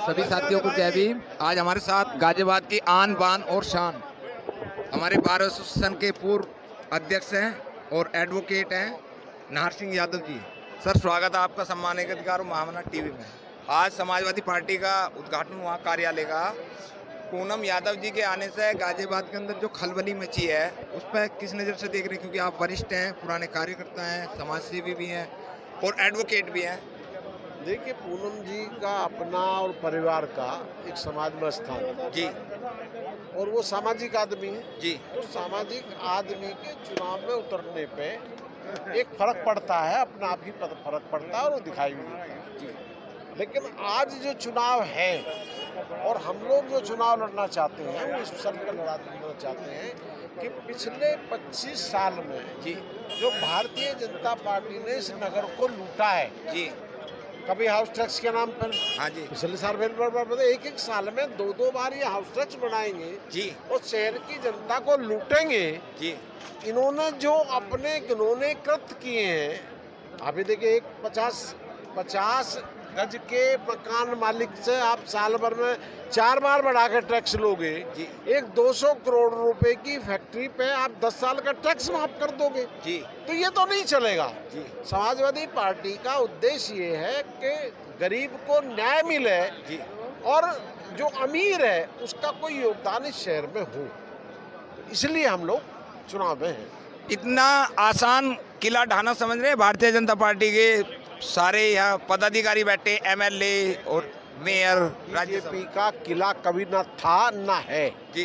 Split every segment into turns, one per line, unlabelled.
सभी साथियों को जय भीम। आज हमारे साथ गाजियाबाद की आन बान और शान हमारे बार एसोसिएशन के पूर्व अध्यक्ष हैं और एडवोकेट हैं नाहर सिंह यादव जी। सर, स्वागत है आपका सम्मानित अधिकार महामना टीवी में। आज समाजवादी पार्टी का उद्घाटन हुआ कार्यालय का। पूनम यादव जी के आने से गाजियाबाद के अंदर जो खलबली मची है उस पर किस नज़र से देख रहे हैं, क्योंकि आप वरिष्ठ हैं, पुराने कार्यकर्ता हैं, समाजसेवी भी हैं और एडवोकेट भी हैं।
देखिए, पूनम जी का अपना और परिवार का एक समाज में स्थान है
जी
और वो सामाजिक आदमी है
जी।
तो सामाजिक आदमी के चुनाव में उतरने पे एक फर्क पड़ता है, अपना आप ही फर्क पड़ता है और वो दिखाई भी देता है
जी।
लेकिन आज जो चुनाव है और हम लोग जो चुनाव लड़ना चाहते हैं वो इस शर्त पर लड़ना चाहते हैं कि पिछले 25 साल में
जी
जो भारतीय जनता पार्टी ने इस नगर को लूटा है,
जी।
कभी हाउस टैक्स के नाम पर,
हाँ जी
पिछले साल एक साल में दो बार ये हाउस टैक्स बनाएंगे
जी
और शहर की जनता को लूटेंगे।
जी
इन्होंने जो अपने गिनौने कृत किए हैं, अभी देखिए एक 50 गज के मकान मालिक से आप साल भर में 4 बार बढ़ा के टैक्स लोगे
जी
एक 200 करोड़ रुपए की फैक्ट्री पे आप 10 साल का टैक्स माफ कर दोगे,
जी
तो ये तो नहीं चलेगा।
जी
समाजवादी पार्टी का उद्देश्य ये है कि गरीब को न्याय मिले
जी
और जो अमीर है उसका कोई योगदान इस शहर में हो, इसलिए हम लोग चुनाव में हैं।
इतना आसान किला ढाना समझ रहे हैं भारतीय जनता पार्टी के सारे यहाँ पदाधिकारी बैठे, एमएलए और मेयर, राज्यसभा।
बीजेपी का किला कभी ना था ना है।
जी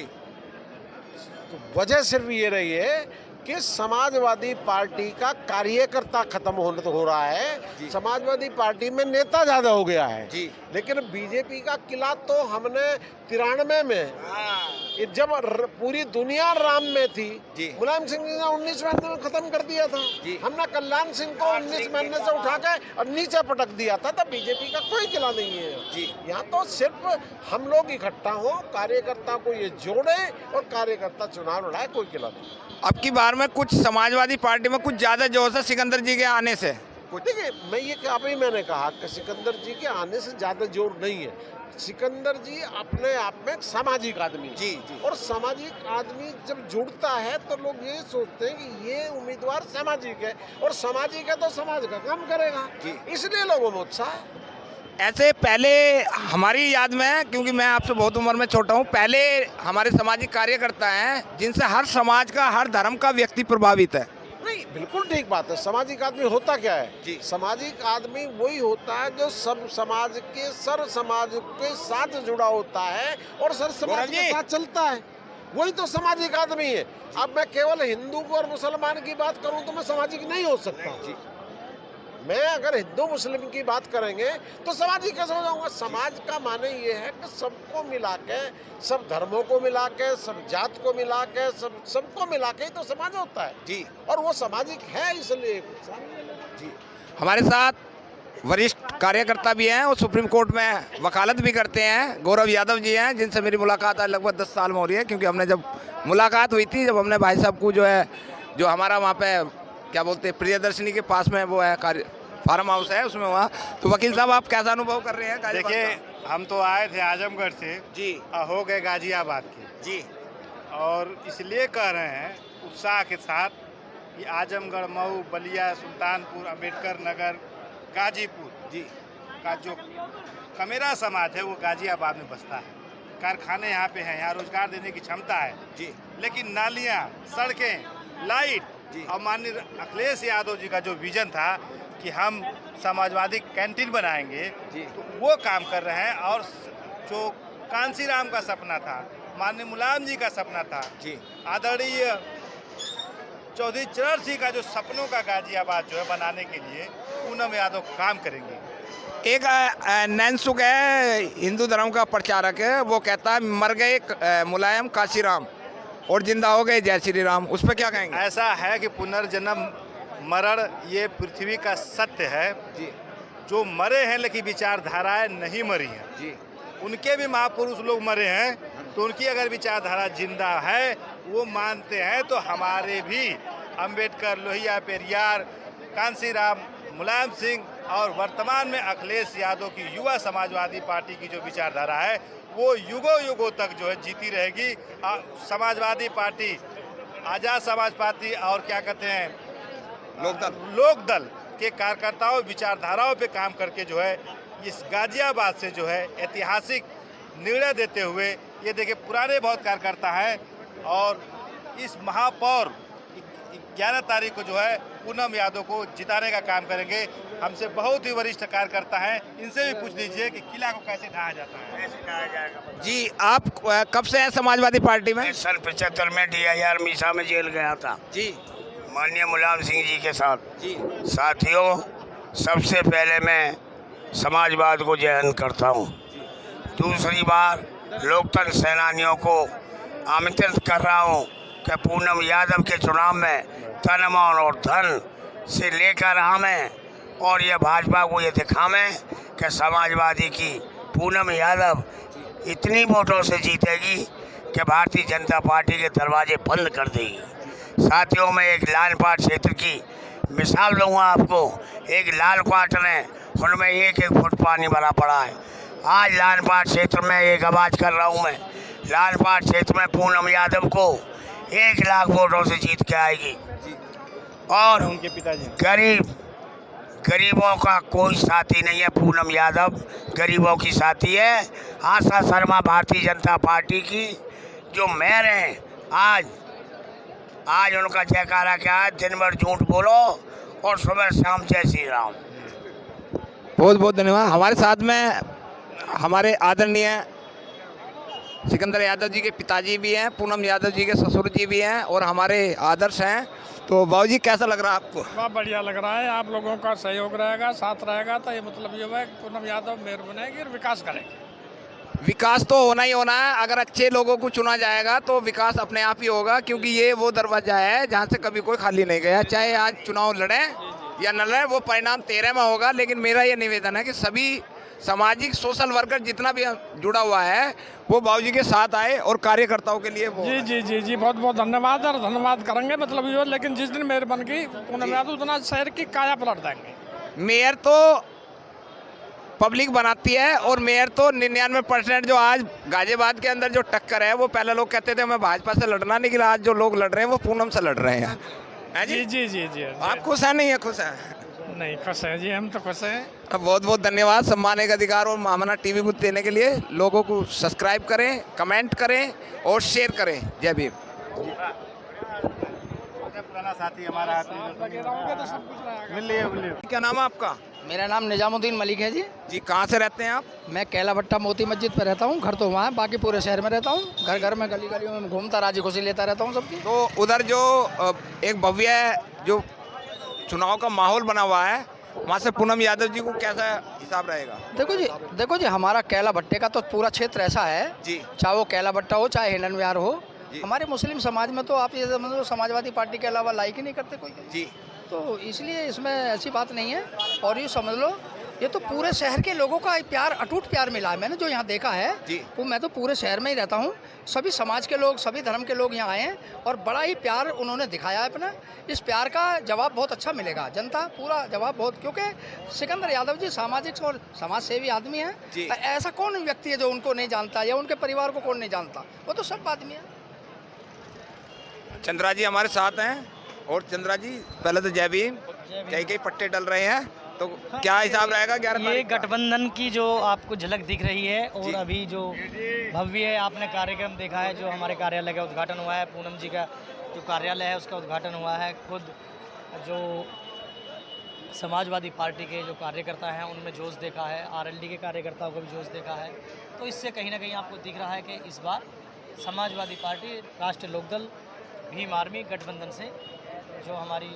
तो वजह सिर्फ ये रही है कि समाजवादी पार्टी का कार्यकर्ता खत्म हो रहा है,
जी।
समाजवादी पार्टी में नेता ज्यादा हो गया है
जी
लेकिन बीजेपी का किला तो हमने 93 में जब पूरी दुनिया राम में थी,
जी।
मुलायम सिंह जी ने 19 महीने में खत्म कर दिया था।
जी।
हमने कल्याण सिंह को 19 महीने से उठा के और नीचे पटक दिया था। तब बीजेपी का कोई किला नहीं है
जी।
यहाँ तो सिर्फ हम लोग इकट्ठा हो, कार्यकर्ता को ये जोड़े और कार्यकर्ता चुनाव लड़ाए, कोई किला नहीं।
अब की बार में कुछ समाजवादी पार्टी में कुछ ज्यादा जोश है सिकंदर जी के आने से।
देखिए, मैंने कहा कि सिकंदर जी के आने से ज्यादा जोर नहीं है। सिकंदर जी अपने आप में एक सामाजिक आदमी है।
जी जी
और सामाजिक आदमी जब जुड़ता है तो लोग ये सोचते हैं कि ये उम्मीदवार सामाजिक है और सामाजिक है तो समाज का काम करेगा,
जी।
इसलिए लोगों में उत्साह है।
ऐसे पहले हमारी याद में है, क्योंकि मैं आपसे बहुत उम्र में छोटा हूँ, पहले हमारे सामाजिक कार्यकर्ता हैं जिनसे हर समाज का, हर धर्म का व्यक्ति प्रभावित है।
नहीं, बिल्कुल ठीक बात है। सामाजिक आदमी होता क्या है?
जी।
सामाजिक आदमी वही होता है जो सब समाज के समाज के साथ जुड़ा होता है और सर समाज के साथ चलता है, वही तो सामाजिक आदमी है। अब मैं केवल हिंदू और मुसलमान की बात करूं तो मैं सामाजिक नहीं हो सकता।
जी।
मैं अगर हिंदू मुस्लिम की बात करेंगे तो सामाजिक कैसे हो जाऊंगा? समाज का माने ये है कि सबको मिला के, सब धर्मों को मिला के, सब जात को मिला के, सबको मिला के ही तो समाज होता है।
जी।
और वो सामाजिक है, इसलिए
जी। हमारे साथ वरिष्ठ कार्यकर्ता भी हैं और सुप्रीम कोर्ट में वकालत भी करते हैं, गौरव यादव जी हैं, जिनसे मेरी मुलाकात आज लगभग 10 साल में हो रही है। क्योंकि हमने जब मुलाकात हुई थी, जब हमने भाई साहब को जो हमारा वहाँ पे क्या बोलते हैं प्रियदर्शनी के पास में वो है फार्म हाउस है, उसमें हुआ। तो वकील साहब, आप कैसा अनुभव कर रहे हैं?
देखिए, हम तो आए थे आजमगढ़ से
जी
और हो गए गाजियाबाद के
जी
और इसलिए कह रहे हैं उत्साह के साथ कि आजमगढ़, मऊ, बलिया, सुल्तानपुर, अम्बेडकर नगर, गाजीपुर
जी
का जो कमेरा समाज है वो गाजियाबाद में बसता है। कारखाने यहाँ पे हैं, यहाँ रोजगार देने की क्षमता है
जी
लेकिन नालियाँ, सड़कें, लाइट
जी।
और माननीय अखिलेश यादव जी का जो विजन था कि हम समाजवादी कैंटीन बनाएंगे,
जी।
तो वो काम कर रहे हैं। और जो कांसीराम का सपना था, माननीय मुलायम जी का सपना था,
जी
आदरणीय चौधरी चरण सिंह का जो सपनों का गाजियाबाद जो है बनाने के लिए पूनम यादव काम करेंगे।
एक नैनसुख है, हिंदू धर्म का प्रचारक है, वो कहता है मर गए मुलायम काशीराम और जिंदा हो गए जय श्री राम। उस पर क्या कहेंगे?
ऐसा है कि पुनर्जन्म मरण ये पृथ्वी का सत्य है।
जी
जो मरे हैं लेकिन विचारधाराएं नहीं मरी हैं,
जी
उनके भी महापुरुष लोग मरे हैं, तो उनकी अगर विचारधारा जिंदा है, वो मानते हैं, तो हमारे भी अम्बेडकर, लोहिया, पेरियार, कांसीराम, मुलायम सिंह, और वर्तमान में अखिलेश यादव की युवा समाजवादी पार्टी की जो विचारधारा है वो युगों युगों तक जो है जीती रहेगी। समाजवादी पार्टी, आज़ाद समाज पार्टी और क्या कहते हैं लोकदल के कार्यकर्ताओं विचारधाराओं पे काम करके जो है इस गाजियाबाद से जो है ऐतिहासिक निर्णय देते हुए, ये देखिए पुराने बहुत कार्यकर्ता हैं और इस महापौर 11 तारीख को जो है पूनम यादव को जिताने का काम करेंगे। हमसे बहुत ही वरिष्ठ कार्यकर्ता हैं, इनसे भी पूछ लीजिए कि किला को कैसे ढाया जाता है। कैसे ढाया जाएगा
जी, आप कब से हैं समाजवादी पार्टी में?
सन 75 में DIR मीसा में जेल गया था
जी,
माननीय मुलायम सिंह जी के साथ।
जी
साथियों, सबसे पहले मैं समाजवाद को जय हिंद करता हूँ। दूसरी बार लोकतंत्र सेनानियों को आमंत्रित कर रहा हूँ कि पूनम यादव के चुनाव में तन मन और धन से लेकर हमें और ये भाजपा को ये दिखावें कि समाजवादी की पूनम यादव इतनी वोटों से जीतेगी कि भारतीय जनता पार्टी के दरवाजे बंद कर देगी। साथियों, मैं एक लालपाट क्षेत्र की मिसाल दूंगा आपको। एक लाल क्वार्टर है, उनमें एक फुट पानी भरा पड़ा है। आज लालपाट क्षेत्र में एक आवाज़ कर रहा हूँ मैं, लालपाट क्षेत्र में पूनम यादव को 1 लाख वोटों से जीत के आएगी। और
उनके पिताजी
गरीबों का कोई साथी नहीं है, पूनम यादव गरीबों की साथी है। आशा शर्मा भारतीय जनता पार्टी की जो मेयर हैं, आज उनका जयकारा क्या है, दिन भर झूठ बोलो और सुबह शाम जय श्री राम।
बहुत बहुत धन्यवाद। हमारे साथ में हमारे आदरणीय सिकंदर यादव जी के पिताजी भी हैं, पूनम यादव जी के ससुर जी भी हैं और हमारे आदर्श हैं। तो बाबू जी, कैसा लग रहा है आपको?
बहुत बढ़िया लग रहा है। आप लोगों का सहयोग रहेगा, साथ रहेगा, तो ये मतलब ये है पूनम यादव मेयर बनेगी और विकास करेगी।
विकास तो होना ही होना है। अगर अच्छे लोगों को चुना जाएगा तो विकास अपने आप ही होगा, क्योंकि ये वो दरवाजा है जहाँ से कभी कोई खाली नहीं गया। चाहे आज चुनाव लड़े या न लड़े, वो परिणाम 13 में होगा। लेकिन मेरा ये निवेदन है कि सभी सामाजिक सोशल वर्कर जितना भी जुड़ा हुआ है वो बाबूजी के साथ आए और कार्यकर्ताओं के लिए वो।
जी जी जी जी, बहुत बहुत धन्यवाद और धन्यवाद करेंगे मतलब ये। लेकिन जिस दिन मेयर बन गई पूनम यादव, उतना शहर की काया पलट देंगे।
मेयर तो पब्लिक बनाती है और मेयर तो 99% जो आज गाजियाबाद के अंदर जो टक्कर है, वो पहले लोग कहते थे मैं भाजपा से लड़ना, लेकिन आज जो लोग लड़ रहे हैं वो पूनम से लड़ रहे हैं।
जी जी जी जी,
आप खुश हैं? नहीं है खुश हैं?
नहीं खुश है जी, हम तो खुश हैं।
बहुत बहुत धन्यवाद सम्मान एक अधिकार और मामना टीवी को देने के लिए। लोगों को सब्सक्राइब करें, कमेंट करें और शेयर करें। जय भीम।
पुराना साथी हमारा
क्या नाम है आपका?
मेरा नाम निजामुद्दीन मलिक है जी।
जी, कहाँ से रहते हैं आप?
मैं कैला भट्टा मोती मस्जिद पे रहता हूँ। घर तो वहाँ है, बाकी पूरे शहर में रहता हूँ। घर घर में गली गलियों में घूमता राजी खुशी लेता रहता हूँ सबकी।
तो उधर जो एक भव्य जो चुनाव का माहौल बना हुआ है, वहाँ से पूनम यादव जी को कैसा हिसाब रहेगा?
देखो जी, हमारा कैला भट्टे का तो पूरा क्षेत्र ऐसा है
जी,
चाहे वो कैला भट्टा हो चाहे हिंडन विहार हो।
जी।
हमारे मुस्लिम समाज में तो आप ये समझो समाजवादी पार्टी के अलावा लाइक ही नहीं करते कोई।
जी,
तो इसलिए इसमें ऐसी बात नहीं है। और ये समझ लो, ये तो पूरे शहर के लोगों का प्यार, अटूट प्यार मिला है। मैंने जो यहाँ देखा है
जी।
वो, मैं तो पूरे शहर में ही रहता हूँ। सभी समाज के लोग, सभी धर्म के लोग यहाँ आए हैं और बड़ा ही प्यार उन्होंने दिखाया है अपना। इस प्यार का जवाब बहुत अच्छा मिलेगा, जनता पूरा जवाब बहुत, क्योंकि सिकंदर यादव जी सामाजिक और समाज सेवी आदमी हैं।
जी।
ऐसा कौन व्यक्ति है जो उनको नहीं जानता या उनके परिवार को कौन नहीं जानता? वो तो सब आदमी है।
चंद्रा जी हमारे साथ हैं। और चंद्रा जी, पहले तो जय भीम। कई पट्टे डल रहे हैं, तो क्या हिसाब रहेगा 11
ये
तारीख का?
गठबंधन की जो आपको झलक दिख रही है
जी।
और अभी जो भव्य आपने कार्यक्रम देखा है, जो हमारे कार्यालय का उद्घाटन हुआ है, पूनम जी का जो कार्यालय है उसका उद्घाटन हुआ है। खुद जो समाजवादी पार्टी के जो कार्यकर्ता हैं उनमें जोश देखा है, RLD के कार्यकर्ताओं को भी जोश देखा है। तो इससे कहीं ना कहीं आपको दिख रहा है कि इस बार समाजवादी पार्टी, राष्ट्रीय लोकदल, भीम आर्मी गठबंधन से जो हमारी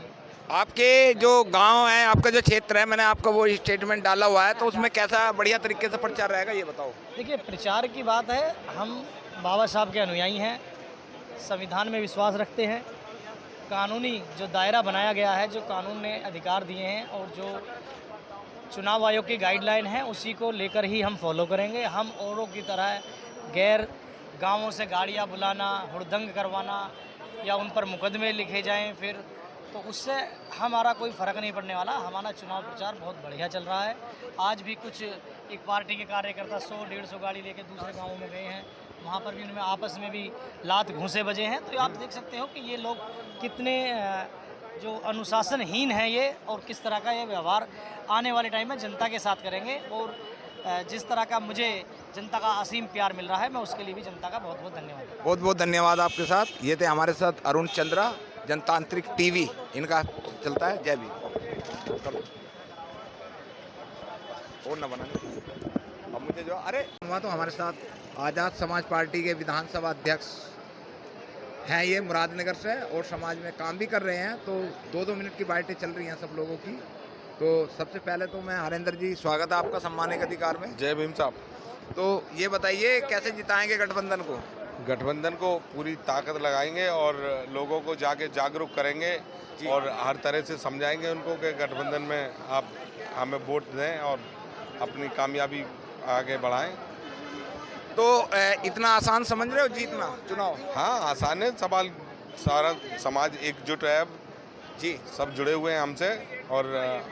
आपके जो गांव है, आपका जो क्षेत्र है, मैंने आपका वो स्टेटमेंट डाला हुआ है, तो उसमें कैसा बढ़िया तरीके से प्रचार रहेगा ये बताओ।
देखिए, प्रचार की बात है, हम बाबा साहब के अनुयायी हैं, संविधान में विश्वास रखते हैं। कानूनी जो दायरा बनाया गया है, जो कानून ने अधिकार दिए हैं और जो चुनाव आयोग की गाइडलाइन है, उसी को लेकर ही हम फॉलो करेंगे। हम औरों की तरह गैर गांवों से गाड़ियां बुलाना, हुड़दंग करवाना या उन पर मुकदमे लिखे जाएं, फिर तो उससे हमारा कोई फ़र्क नहीं पड़ने वाला। हमारा चुनाव प्रचार बहुत बढ़िया चल रहा है। आज भी कुछ एक पार्टी के कार्यकर्ता 100-150 गाड़ी लेके दूसरे गाँवों में गए हैं, वहाँ पर भी उनमें आपस में भी लात घूंसे बजे हैं। तो आप देख सकते हो कि ये लोग कितने जो अनुशासनहीन हैं ये, और किस तरह का ये व्यवहार आने वाले टाइम में जनता के साथ करेंगे। और जिस तरह का मुझे जनता का असीम प्यार मिल रहा है, मैं उसके लिए भी जनता का बहुत बहुत धन्यवाद।
बहुत बहुत धन्यवाद आपके साथ। ये थे हमारे साथ अरुण चंद्रा, जनतांत्रिक टीवी इनका चलता है। जय भीम। और न बनाने अब मुझे जो अरे हुआ, तो हमारे साथ आज़ाद समाज पार्टी के विधानसभा अध्यक्ष हैं, ये मुरादनगर से, और समाज में काम भी कर रहे हैं। तो 2-2 मिनट की बाइटें चल रही हैं सब लोगों की। तो सबसे पहले तो मैं हरेंद्र जी, स्वागत है आपका सम्मान के अधिकार में।
जय भीम साहब।
तो ये बताइए कैसे जिताएंगे गठबंधन को?
गठबंधन को पूरी ताकत लगाएंगे और लोगों को जाके जागरूक करेंगे और हर तरह से समझाएंगे उनको कि गठबंधन में आप हमें वोट दें और अपनी कामयाबी आगे बढ़ाएं।
तो इतना आसान समझ रहे हो जीतना चुनाव?
हाँ, आसान है सवाल। सारा समाज एकजुट है अब
जी,
सब जुड़े हुए हैं हमसे, और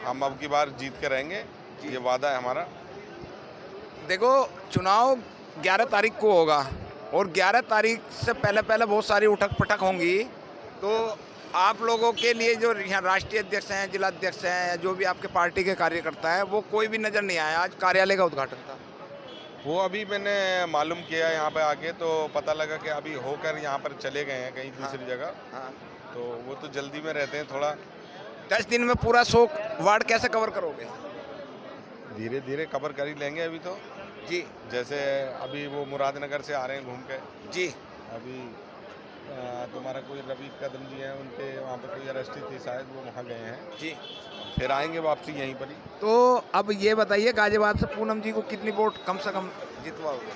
हम अब की बार जीत के रहेंगे, ये वादा है हमारा।
देखो चुनाव 11 तारीख को होगा, और 11 तारीख से पहले पहले बहुत सारी उठक पटक होंगी। तो आप लोगों के लिए जो यहाँ राष्ट्रीय अध्यक्ष हैं, जिला अध्यक्ष हैं, या जो भी आपके पार्टी के कार्यकर्ता हैं, वो कोई भी नज़र नहीं आया। आज कार्यालय का उद्घाटन था।
वो अभी मैंने मालूम किया यहाँ पे आके, तो पता लगा कि अभी होकर यहाँ पर चले गए हैं कहीं दूसरी जगह।
हाँ,
तो वो तो जल्दी में रहते हैं थोड़ा।
10 दिन में पूरा 100 वार्ड कैसे कवर करोगे?
धीरे धीरे कवर कर ही लेंगे अभी तो
जी।
जैसे अभी वो मुरादनगर से आ रहे हैं घूम के।
जी।
अभी तुम्हारा कोई रवि कदम जी हैं, उनके वहाँ पे कोई अरेस्टी थी शायद, वो वहाँ गए हैं
जी।
फिर आएंगे वापसी यहीं पर ही।
तो अब ये बताइए गाजियाबाद से पूनम जी को कितनी वोट कम से कम जितवाओगे?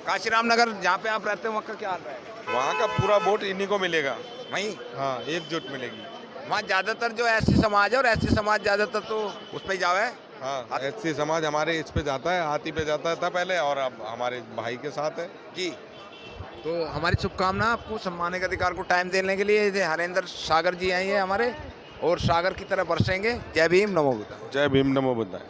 काशीराम नगर जहाँ पे आप रहते हैं वहाँ का क्या हाल है?
वहाँ का पूरा वोट इन्हीं को मिलेगा
वहीं?
हाँ, एकजुट मिलेगी।
वहाँ ज़्यादातर जो एससी समाज है, और एससी समाज ज़्यादातर तो उस पर ही जावे।
हाँ, एससी समाज हमारे इस पे जाता है, हाथी पे जाता था पहले, और अब हमारे भाई के साथ है
जी। तो हमारी शुभकामना आपको सम्मान के अधिकार को टाइम देने के लिए। ये हरेंद्र सागर जी आए हैं हमारे, और सागर की तरह बरसेंगे। जय भीम, नमो बुद्धाय।
जय भीम, नमो बुद्धाय।